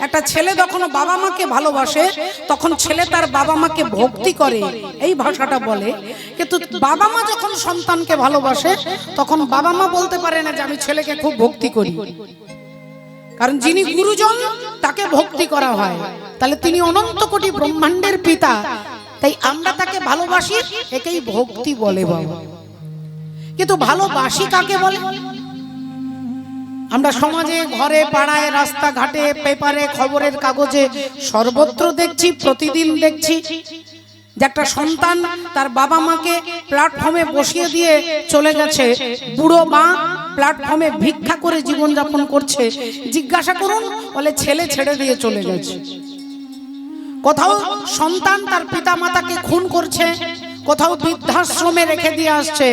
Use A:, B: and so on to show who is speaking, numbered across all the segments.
A: একটা ছেলে যখন বাবা মাকে ভালোবাসে তখন ছেলে তার বাবা মাকে ভক্তি করে, এই ভাষাটা বলে। কিন্তু বাবা মা যখন সন্তানকে ভালোবাসে তখন বাবা মা বলতে পারে না যে আমি ছেলেকে খুব ভক্তি করি, কারণ যিনি গুরুজন তাকে ভক্তি করা হয়। তাহলে তিনি অনন্ত কোটি ব্রহ্মাণ্ডের পিতা, তাই আমরা তাকে ভালোবাসি, একেই ভক্তি বলে বাবা। কিন্তু ভালোবাসি কাকে বলে? আমরা সমাজে, ঘরে, পাড়ায়, রাস্তাঘাটে, পেপারে, খবরের কাগজে সর্বত্র দেখছি, প্রতিদিন দেখছি যে একটা সন্তান তার বাবা মাকে প্ল্যাটফর্মে বসিয়ে দিয়ে চলে গেছে। বুড়ো মা প্ল্যাটফর্মে ভিক্ষা করে জীবনযাপন করছে। জিজ্ঞাসা করুন, বলে ছেলে ছেড়ে দিয়ে চলে গেছে। কোথাও সন্তান তার পিতা মাতাকে খুন করছে, কোথাও বৃদ্ধাশ্রমে রেখে দিয়ে আসছে।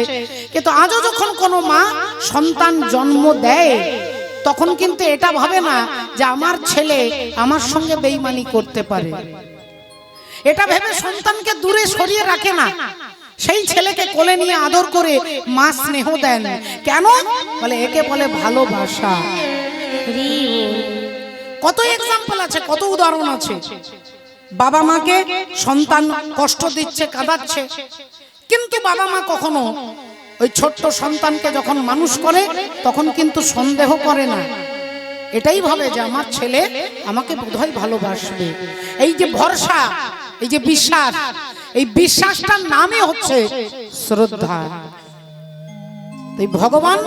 A: কিন্তু আজও যখন কোনো মা সন্তান জন্ম দেয় তখন কিন্তু এটা ভাবে না যে আমার ছেলে আমার সঙ্গে বেঈমানি করতে পারে। এটা ভেবে সন্তানকে দূরে সরিয়ে রাখে না, সেই ছেলেকে কোলে নিয়ে আদর করে মা স্নেহ দেন। কেন? বলে একে বলে ভালোবাসা। কত এক্সাম্পল আছে, কত উদাহরণ আছে। বাবা মাকে সন্তান কষ্ট দিচ্ছে, কাঁদাচ্ছে, কিন্তু বাবা মা কখনো ওই ছোট্ট সন্তানকে যখন মানুষ করে তখন কিন্তু সন্দেহ করে না, এটাই ভাবে যে আমার ছেলে আমাকে বোধহয় ভালোবাসবে। এই যে ভরসা, এই যে বিশ্বাস, এই বিশ্বাসটার নামই হচ্ছে শ্রদ্ধা। এই ভগবান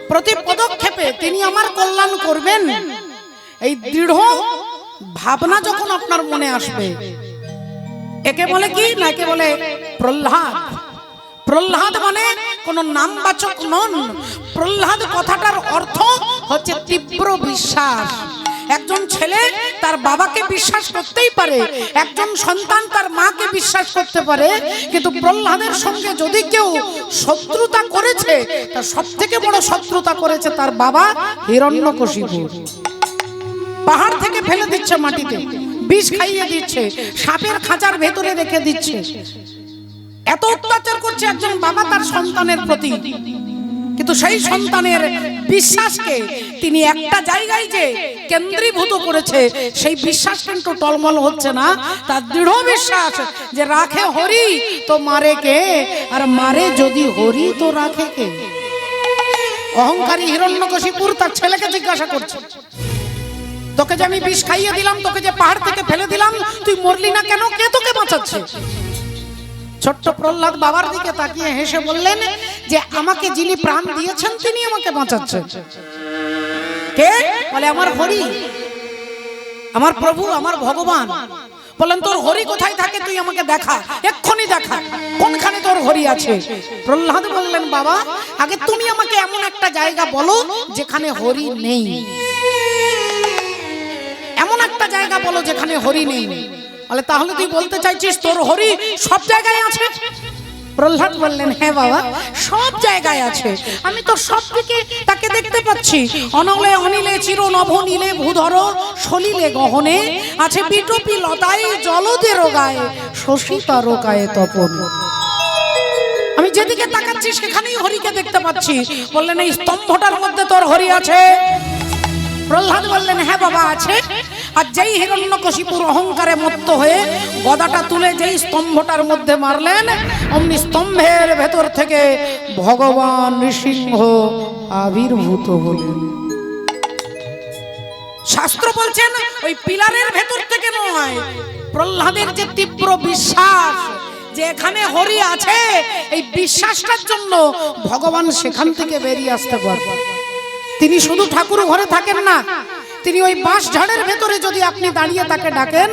A: প্রতি পদক্ষেপে তিনি আমার কল্যাণ করবেন, এই দৃঢ় ভাবনা যখন আপনার মনে আসবে, একে বলে কি না, একে বলে প্রহ্লাদ। প্রহ্লাদ মানে কোন নামবাচক নন। প্রহ্লাদ কথাটার অর্থ হচ্ছে তীব্র বিশ্বাস। একজন ছেলে তার বাবাকে বিশ্বাস করতেই পারে, একজন সন্তান তার মাকে বিশ্বাস করতে পারে, কিন্তু প্রহ্লাদের সঙ্গে যদি কেউ শত্রুতা করেছে, তার সব থেকে বড় শত্রুতা করেছে তার বাবা হিরণ্যকশিপু। পাহাড় থেকে ফেলে দিচ্ছে মাটিতে, বিষ খাইয়ে দিচ্ছে, সাপের খাঁচার ভেতরে রেখে দিচ্ছে। এত অত্যাচার করছে একজন বাবা তার সন্তানের প্রতি, কিন্তু সেই সন্তানের বিশ্বাসকে তিনি একটা জায়গায় যে কেন্দ্রীভূত করেছে, সেই বিশ্বাস কিন্তু টলমল হচ্ছে না। তার দৃঢ় বিশ্বাস যে রাখে হরি তো মারে কে, আর মারে যদি হরি তো রাখে কে। অহংকারী হিরণ্যকশিপুর তার ছেলেকে জিজ্ঞাসা করছে, তোকে যে আমি বিষ খাইয়ে দিলাম, তোকে যে পাহাড় থেকে ফেলে দিলাম, তুই মরলি না কেন? কে তোকে বাঁচাচ্ছে? ছোট্ট প্রহ্লাদ বাবার দিকে তাকিয়ে হেসে বললেন যে আমাকে যিনি প্রাণ দিয়েছেন তিনি আমাকে বাঁচাচ্ছেন। কে? বলে আমার হরি, আমার প্রভু, আমার ভগবান। বলেন তোর হরি কোথায় থাকে? তুই আমাকে দেখা, এক্ষুনি দেখা, কোনখানে তোর হরি আছে? প্রহ্লাদ বললেন বাবা, আগে তুমি আমাকে এমন একটা জায়গা বলো যেখানে হরি নেই, এমন একটা জায়গা বলো যেখানে হরি নেই। বলে তাহলে তুই বলতে চাইছিস তোর হরি সব জায়গায় আছে? প্রহ্লাদ বললেন হ্যাঁ বাবা, সব জায়গায় আছে, আমি তো সব দিকে তাকে দেখতে পাচ্ছি। অনলে অনিলে চির নভ নীলে ভূধর সলিলে গহনে আছে বিটপি লতায় জলদে রোগায় শশী তারকায় তপন। আমি যেদিকে তাকাচ্ছি সেখানেই হরিকে দেখতে পাচ্ছি। বললেন এই স্তম্ভটার মধ্যে তোর হরি আছে? প্রহ্লাদ বললেন হ্যাঁ বাবা আছে। আর যেই হিরণ্যকশিপুর অহংকারে মত্ত হয়ে গদাটা তুলে যেই স্তম্ভটার মধ্যে মারলেন, অমনি স্তম্ভের ভেতর থেকে ভগবান নৃসিংহ আবির্ভূত হলেন। শাস্ত্র বলছেন ওই পিলারের ভেতর থেকে নয়, প্রহ্লাদের যে তীব্র বিশ্বাস যে এখানে হরি আছে, এই বিশ্বাসটার জন্য ভগবান সেখান থেকে বেরিয়ে আসতে পারবেন। তিনি শুধু ঠাকুর ঘরে থাকেন না, তিনি ওই বাঁশ ঝাড়ের ভেতরে যদি আপনি দাঁড়িয়ে তাকে ডাকেন,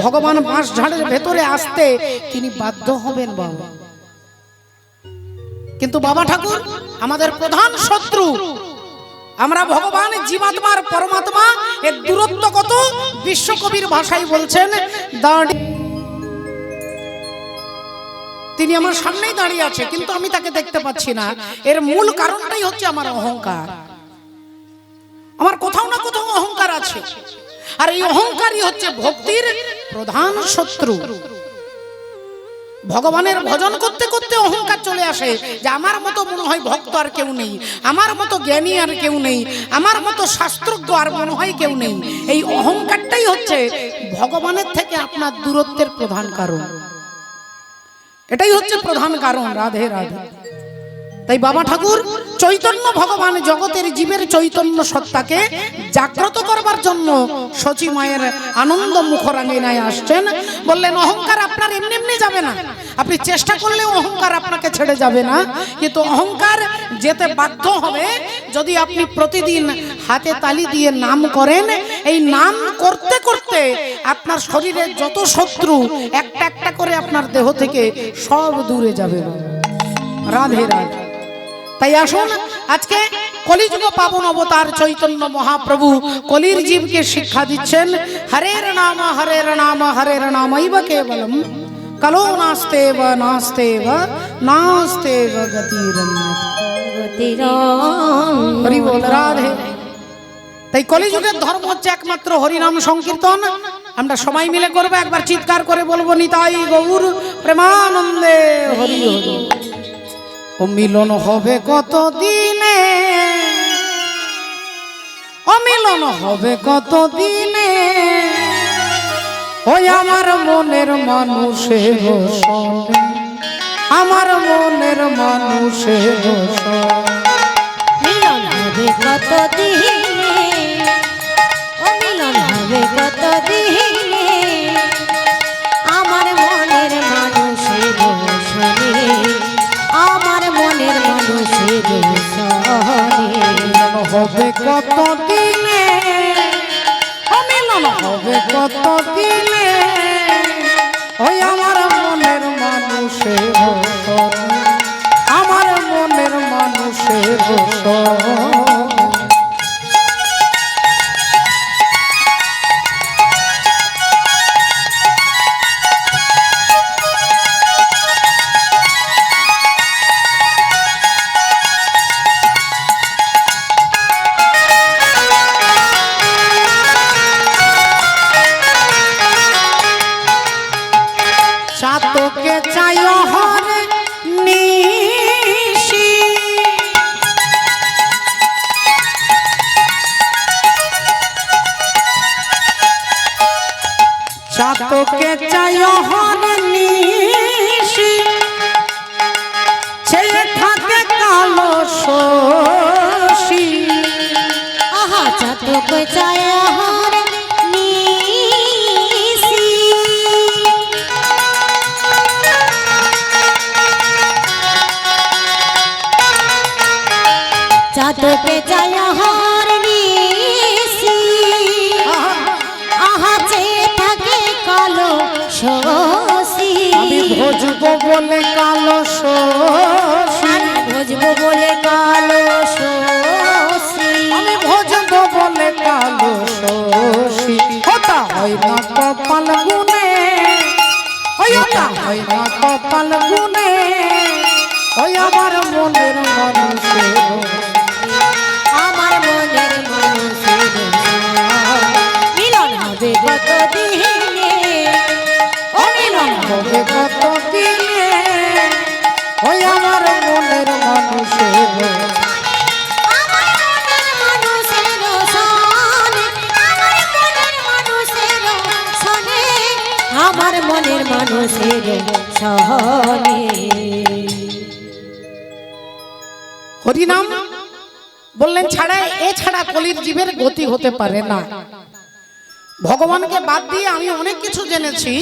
A: ভগবান বাঁশ ঝাড়ের ভেতরে আসতে তিনি বাধ্য হবেন বাবা। কিন্তু বাবা ঠাকুর আমাদের প্রধান শত্রু। আমরা ভগবান জীবাত্মার পরমাত্মা, এর দূরত্ব কত? বিশ্বকবির ভাষায় বলছেন তিনি আমার সামনেই দাঁড়িয়ে আছে কিন্তু আমি তাকে দেখতে পাচ্ছি না। এর মূল কারণটাই হচ্ছে আমার অহংকার। আমার কোথাও না কোথাও অহংকার আছে, আর এই অহংকারই হচ্ছে ভক্তির প্রধান শত্রু। ভগবানের ভজন করতে করতে অহংকার চলে আসে যে আমার মতো মনে হয় ভক্ত আর কেউ নেই, আমার মতো জ্ঞানী আর কেউ নেই, আমার মতো শাস্ত্রজ্ঞ আর মনে হয় কেউ নেই। এই অহংকারটাই হচ্ছে ভগবানের থেকে আপনার দূরত্বের প্রধান কারণ। এটাই হচ্ছে প্রধান কারণ। রাধে রাধে। তাই বাবা ঠাকুর চৈতন্য ভগবান জগতের জীবের চৈতন্য সত্তাকে জাগ্রত করবার জন্য সচি মায়ের আনন্দ মুখরাঙ্গিনায় আসছেন। বললেন অহংকার আপনার এমনি এমনি যাবে না, আপনি চেষ্টা করলেও অহংকার আপনাকে ছেড়ে যাবে না, কিন্তু অহংকার যেতে বাধ্য হবে যদি আপনি প্রতিদিন হাতে তালি দিয়ে নাম করেন। এই নাম করতে করতে আপনার শরীরের যত শত্রু একটা একটা করে আপনার দেহ থেকে সব দূরে যাবে। রাধে রাধে। তাই আসুন আজকে কলিযুগ পাবন অবতার চৈতন্য মহাপ্রভু কলির জীবকে শিক্ষা দিচ্ছেন হরের নাম হরের নাম হরের নামৈব কেবলম কলো নাস্তেব নাস্তেব নাস্তেব গতিরন্যথা। হরি বল। রাধে। তাই কলিযুগের ধর্ম হচ্ছে একমাত্র হরিনাম সংকীর্তন। আমরা সবাই মিলে করবো, একবার চিৎকার করে বলবো নিতাই গৌর প্রেমানন্দে হরি হরি। ও মিলন হবে কত দিনে, ও মিলন হবে কত দিনে, ওই আমার মনের মানুষের সনে, আমার মনের মানুষের
B: মিলন হবে কত দিনে, ও মিলন হবে কত দিনে, আমার মনের মানুষের সনে, আমার মনের মানুষের সনে।
A: হবে কত দিনে, ও মিলন হবে কত দিনে, ওই আমার মনের মানুষের সনে, আমার মনের মানুষের সনে। চাতকে চাই হরে নিশি, চাতকে চাই হরে নিশি, ছেলে থাকে কালো শশী।
B: আহা চাতকে চায় হরে নিশি, চাতকে চায় হরে নিশি, আহা চেয়ে থাকে কালো শশী।
A: আমি ভজবো বলে কালো শশী,
B: ভজবো বলে কালো শশী,
A: আমি ভজবো বলে কালো শশী। ওটা হয় না কপাল গুনে, ওটা হয় না কপাল গুনে, ওই আমার মনের মানুষের,
B: আমার মনের মানুষের মিলন হবে কত দিনে, ও মিলন
A: হবে কত দিনে, ওই আমার মনের মানুষের,
B: আমার মনের মানুষের সনে, আমার মনের মানুষের সনে, আমার মনের মানুষের সনে।
A: হরিনাম বললেন ছাড়া এছাড়া কলির জীবের গতি হতে পারে না। ভগবানকে বাদ দিয়ে আমি অনেক কিছু জেনেছি,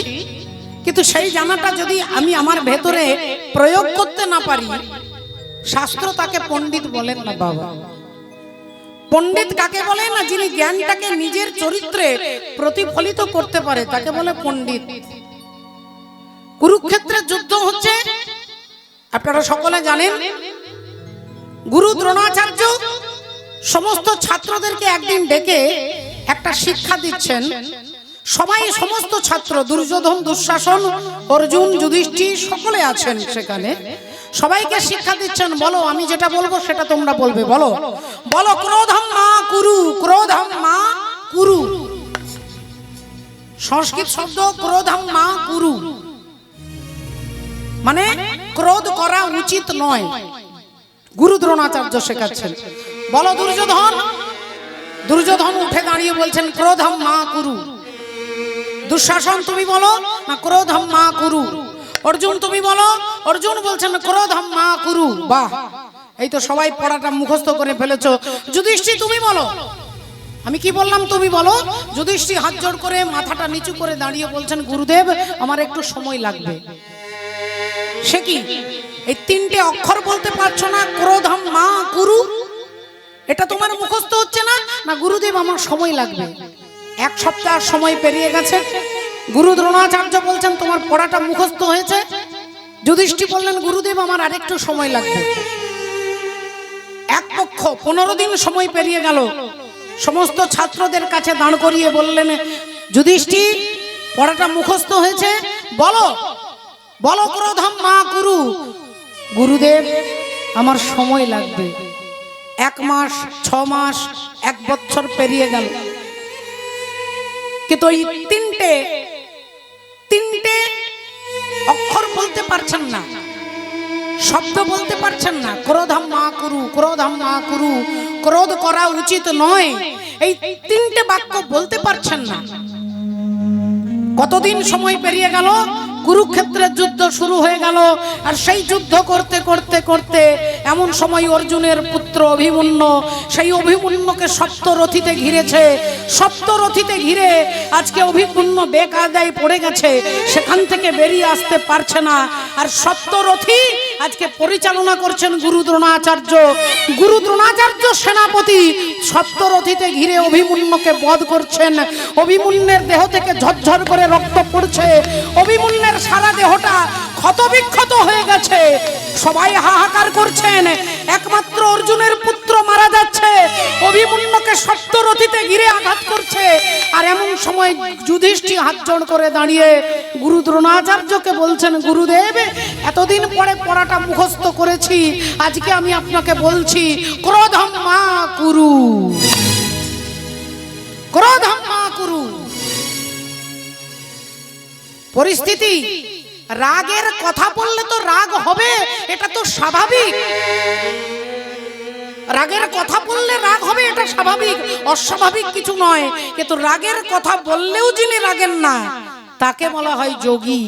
A: কিন্তু সেই জানাটা যদি আমি আমার ভেতরে প্রয়োগ করতে না পারি, শাস্ত্র তাকে পণ্ডিত বলেন না বাবা। পণ্ডিত কাকে বলে না? যিনি জ্ঞানটাকে নিজের চরিত্রে প্রতিফলিত করতে পারে তাকে বলে পণ্ডিত। কুরুক্ষেত্রের যুদ্ধ হচ্ছে, আপনারা সকলে জানেন। গুরু দ্রোণাচার্য সমস্ত ছাত্রদেরকে একদিন ডেকে একটা শিক্ষা দিচ্ছেন। সবাই, সমস্ত ছাত্র, দুর্যোধন, দুঃশাসন, অর্জুন, যুধিষ্ঠির সকলে আছেন সেখানে। সবাইকে শিক্ষা দিচ্ছেন, বলো আমি যেটা বলবো সেটা তোমরা বলবে। বলো বলো ক্রোধম মা কুরু, ক্রোধম মা কুরু। সংস্কৃত শব্দ ক্রোধম মা কুরু। মানে ক্রোধ করা উচিত নয়, গুরু দ্রোণাচার্য শেখাচ্ছেন। বলো দুর্যোধন। দুর্যোধন উঠে দাঁড়িয়ে বলছেন ক্রোধম মা কুরু। দুঃশাসন তুমি বলো না ক্রোধম মা কুরু। অর্জুন তুমি বলো। অর্জুন বলছেন ক্রোধম মা কুরু। বাহ, এই তো সবাই পড়াটা মুখস্থ করে ফেলেছো। যুধিষ্ঠির তুমি বলো। আমি কি বললাম তুমি বলো। যুধিষ্ঠির হাত জোড় করে মাথাটা নিচু করে দাঁড়িয়ে বলছেন গুরুদেব আমার একটু সময় লাগবে। সে কি এই তিনটে অক্ষর বলতে পারছো না, ক্রোধম মা কুরু? এটা তোমার মুখস্থ হচ্ছে না? না গুরুদেব আমার সময় লাগবে। এক সপ্তাহ সময় পেরিয়ে গেছে, গুরু দ্রোণাচার্য বলছেন তোমার পড়াটা মুখস্থ হয়েছে। যুধিষ্ঠির বললেন গুরুদেব আমার আরেকটু সময় লাগবে। এক পক্ষ 15 দিন সময় পেরিয়ে গেল। সমস্ত ছাত্রদের কাছে দাঁড় করিয়ে বললেন যুধিষ্ঠির পড়াটা মুখস্থ হয়েছে, বলো বলো ক্রোধম মা কুরু। গুরুদেব আমার সময় লাগবে। 1 মাস, 6 মাস, 1 বছর পেরিয়ে গেল, কিন্তু এই তিনটে অক্ষর বলতে পারছেন না, শব্দ বলতে পারছেন না। ক্রোধম মা কুরু, ক্রোধম মা কুরু, ক্রোধ করা উচিত নয়, এই তিনটে বাক্য বলতে পারছেন না। কতদিন সময় পেরিয়ে গেল, কুরুক্ষেত্রের যুদ্ধ শুরু হয়ে গেল। আর সেই যুদ্ধ করতে করতে করতে এমন সময় অর্জুনের পুত্র অভিমন্যু, সেই অভিমন্যুকে সপ্তরথীতে ঘিরেছে। সপ্তরথীতে ঘিরে আজকে অভিমন্যু বেকায়দায় পড়ে গেছে, সেখান থেকে বেরিয়ে আসতে পারছে না। আর সপ্তরথী আজকে পরিচালনা করছেন গুরু দ্রোণাচার্য। গুরু দ্রোণাচার্য সেনাপতি সপ্তরথীতে ঘিরে অভিমন্যুকে বধ করছেন। অভিমন্যুর দেহ থেকে ঝরঝর করে রক্ত পড়ছে, অভিমন্যুর সারা দেহটা ক্ষতবিক্ষত হয়ে গেছে। সবাই হাহাকার করছেন, একমাত্র অর্জুনের পুত্র মারা যাচ্ছে, অভিমন্যুকে সপ্তরথীতে ঘিরে আঘাত করছে। আর এমন সময় যুধিষ্ঠির হাত জোড় করে দাঁড়িয়ে গুরু দ্রোণাচার্যকে বলছেন গুরুদেব এতদিন পরে পড়াটা মুখস্থ করেছি, আজকে আমি আপনাকে বলছি ক্রোধম মা কুরু, ক্রোধম মা কুরু। পরিস্থিতি, রাগের কথা বললে তো রাগ হবে, এটা তো স্বাভাবিক। রাগের কথা বললে রাগ হবে, এটা স্বাভাবিক, অস্বাভাবিক কিছু নয়। কিন্তু রাগের কথা বললেও যিনি রাগেন না তাকে বলা হয় যোগী।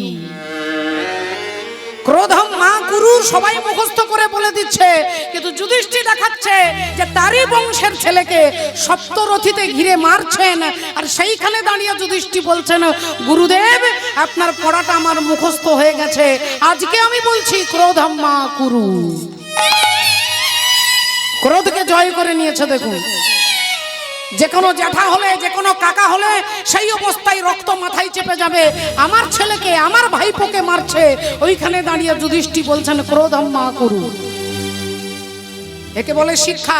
A: ক্রোধম মা কুরু সবাই মুখস্থ করে বলে দিচ্ছে, কিন্তু যুধিষ্ঠির দেখাচ্ছে যে তারই বংশের ছেলেকে সপ্তরথীতে ঘিরে মারছেন। আর সেইখানে দাঁড়িয়ে যুধিষ্ঠির বলছেন গুরুদেব আপনার পড়াটা আমার মুখস্থ হয়ে গেছে, আজকে আমি বলছি ক্রোধম মা কুরু। ক্রোধকে জয় করে নিয়েছে। দেখুন, যে কোনো জ্যাঠা হলে, যে কোনো কাকা হলে সেই অবস্থায় রক্ত মাথায় চেপে যাবে। আমার ছেলেকে, আমার ভাইপোকে মারছে, ওইখানে দাঁড়িয়ে যুধিষ্ঠির বলছেন ক্রোধম মা কুরু। একে বলে শিক্ষা।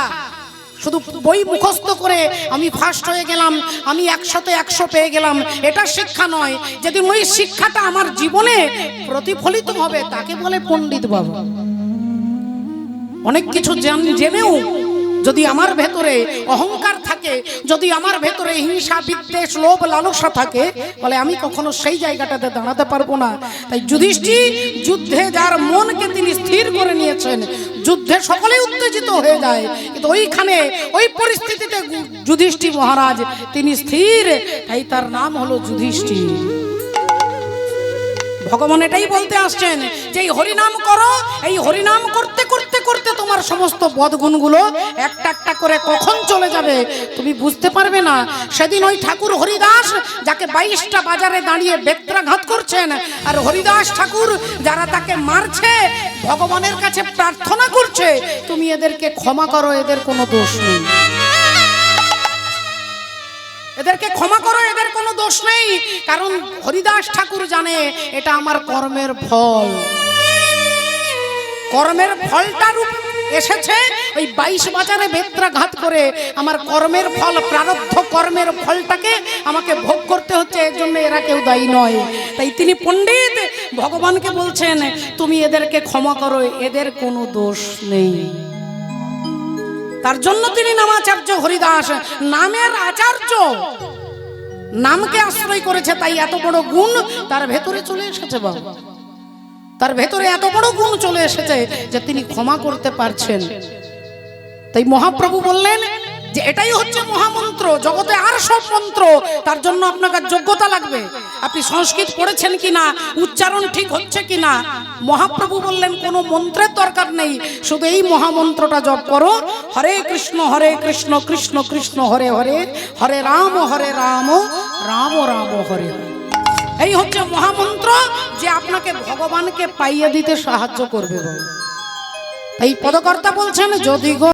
A: শুধু বই মুখস্থ করে আমি ফার্স্ট হয়ে গেলাম, আমি 100তে 100 পেয়ে গেলাম, এটা শিক্ষা নয়। যেদিন ওই শিক্ষাটা আমার জীবনে প্রতিফলিত হবে তাকে বলে পণ্ডিত বাবা। অনেক কিছু জেনেও যদি আমার ভেতরে অহংকার থাকে, যদি আমার ভেতরে হিংসা, বিদ্বেষ, লোভ, লালসা থাকে, বলে আমি কখনো সেই জায়গাটাতে দাঁড়াতে পারবো না। তাই যুধিষ্ঠির যুদ্ধে যার মনকে তিনি স্থির করে নিয়েছেন, যুদ্ধে সকলেই উত্তেজিত হয়ে যায়, কিন্তু ওইখানে ওই পরিস্থিতিতে যুধিষ্ঠির মহারাজ তিনি স্থির, তাই তার নাম হলো যুধিষ্ঠির। ভগবান এটাই বলতে আসছেন যে এই হরিনাম করো, এই হরিনাম করতে করতে করতে তোমার সমস্ত বদগুণগুলো একটা একটা করে কখন চলে যাবে তুমি বুঝতে পারবে না। সেদিন ওই ঠাকুর হরিদাস যাকে 22টা বাজারে দাঁড়িয়ে বেত্রাঘাত করছেন, আর হরিদাস ঠাকুর যারা তাকে মারছে, ভগবানের কাছে প্রার্থনা করছে তুমি এদেরকে ক্ষমা করো, এদের কোনো দোষ নেই, এদেরকে ক্ষমা করো, এদের কোনো দোষ নেই। কারণ হরিদাস ঠাকুর জানে এটা আমার কর্মের ফল। কর্মের ফলটা রূপ এসেছে ওই 22 বাজারে বেত্রাঘাত করে। আমার কর্মের ফল, প্রারব্ধ কর্মের ফলটাকে আমাকে ভোগ করতে হচ্ছে, এর জন্য এরা কেউ দায়ী নয়। তাই তিনি পণ্ডিত ভগবানকে বলছেন তুমি এদেরকে ক্ষমা করো, এদের কোনো দোষ নেই। তার জন্য তিনি নামাচার্য হরিদাস, নামের আচার্য, নামকে আশ্রয় করেছে, তাই এত বড় গুণ তার ভেতরে চলে এসেছে বাবা। তার ভেতরে এত বড় গুণ চলে এসেছে যে তিনি ক্ষমা করতে পারছেন। তাই মহাপ্রভু বললেন যে এটাই হচ্ছে মহামন্ত্র, জগতে আর সব মন্ত্র, তার জন্য আপনাকে যোগ্যতা লাগবে, আপনি সংস্কৃত পড়েছেন কিনা, উচ্চারণ ঠিক হচ্ছে কিনা। মহাপ্রভু বললেন কোনো মন্ত্রের দরকার নেই, শুধু এই মহামন্ত্রটা জপ করো, হরে কৃষ্ণ কৃষ্ণ কৃষ্ণ হরে হরে, হরে রাম রাম রাম হরে হরে। এই হচ্ছে মহামন্ত্র যে আপনাকে ভগবানকে পাইয়ে দিতে সাহায্য করবে। এই পদকর্তা বলছেন যদি গো